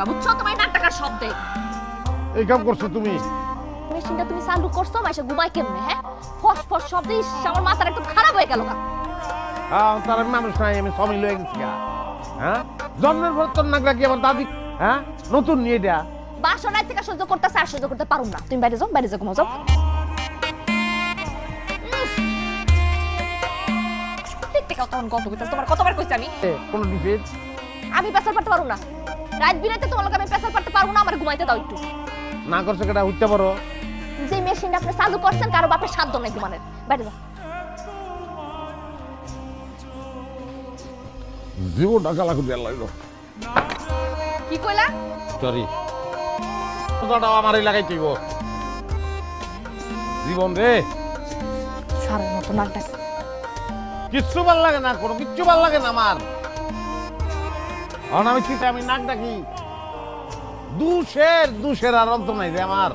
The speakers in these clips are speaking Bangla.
বুঝছো তোমার নাক টাকার শব্দে এই কাম করছো তুমি? মেশিনটা তুমি চালু করছো মাইসা ঘুমাই কেমনে? হ্যাঁ, ফস ফস শব্দে আমার মাথাটা একটু খারাপ হয়ে গেল। হ্যাঁ, তার মানুষ নাই, আমি সমিল হয়ে গেছি। হ্যাঁ, জন্মের পর তোর নাক রাখি আমার দাদি। হ্যাঁ, নতুন নিয়ে এটা বাসনায় থেকে সহ্য করতেছে আর সহ্য করতে পারুম না। তুমি বাইরে যাও, বাইরে যাও, ঘুমাও যাও। তোমার কতবার কইছি কোন ডিফেন্স আমি প্রেসার পারতে পারবো না। রাত বিরাতে তোমার লোক আমি প্রেসার পারতে পারবো না। আমার ঘুমাইতে দাও একটু। না করছো কেটা উঠতে পারো? যে মেশিনটা আপনি চালু করছেন কারো বাপের সাধ্য নাই ঘুমানোর। বাইরে যাও। জীবন টাকা লাগু দেয়া লাগলো। কি কইলা? সরি, কথাটাও আমারই লাগাইতে গো। জীবন রে সারের মতো নাকটা কিচ্ছু ভাল লাগে না, কোনো কিচ্ছু ভাল লাগে না আমার। আমি চিন্তা, আমি নাক ডাকি দুশের আর অন্ত নাই রে আমার।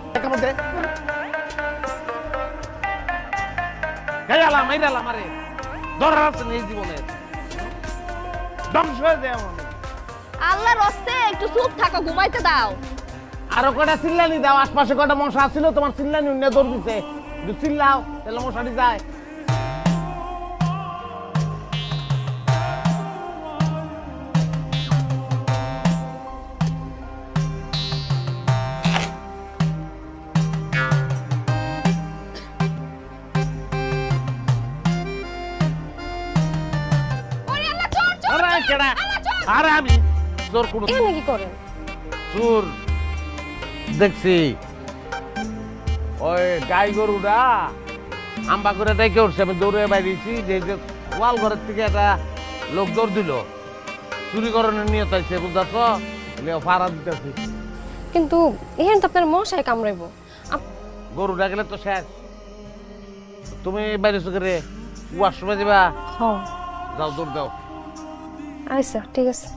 গাইলাম মাইরালাম আরে দরার আছে এই জীবনে ধ্বংস হয়ে যায় আমার। আল্লাহর রাস্তে একটু চুপ থাকো, ঘুমাইতে দাও। আরো কয়টা চিল্লানি দাও, আশপাশে কয়টা মশা আছিল, তোমার চিল্লানি উন্নয় দৌড় দিছে। একটু চিল্লাও তাহলে মশাটি যায়। আরে আমি চোর কোন এখানে কি করেন? চোর দেখছি ওই গাই গরুটা আম্বা করে দেখে উঠছে। আমি দৌড়ে বাইরেছি যে ওয়াল ঘরের থেকে একটা লোক দৌড় দিল, চুরি করানোর নিয়ত আছে, বুঝাচ্ছ? ফাড়া দিতেছি। কিন্তু এখানে তো আপনার মশায় কামড়াইব। গরুটা গেলে তো শেষ। তুমি বাইরেছো করে ওয়াশরুমে যাবা? হ্যাঁ, যাও দৌড় দাও। আচ্ছা ঠিক আছে।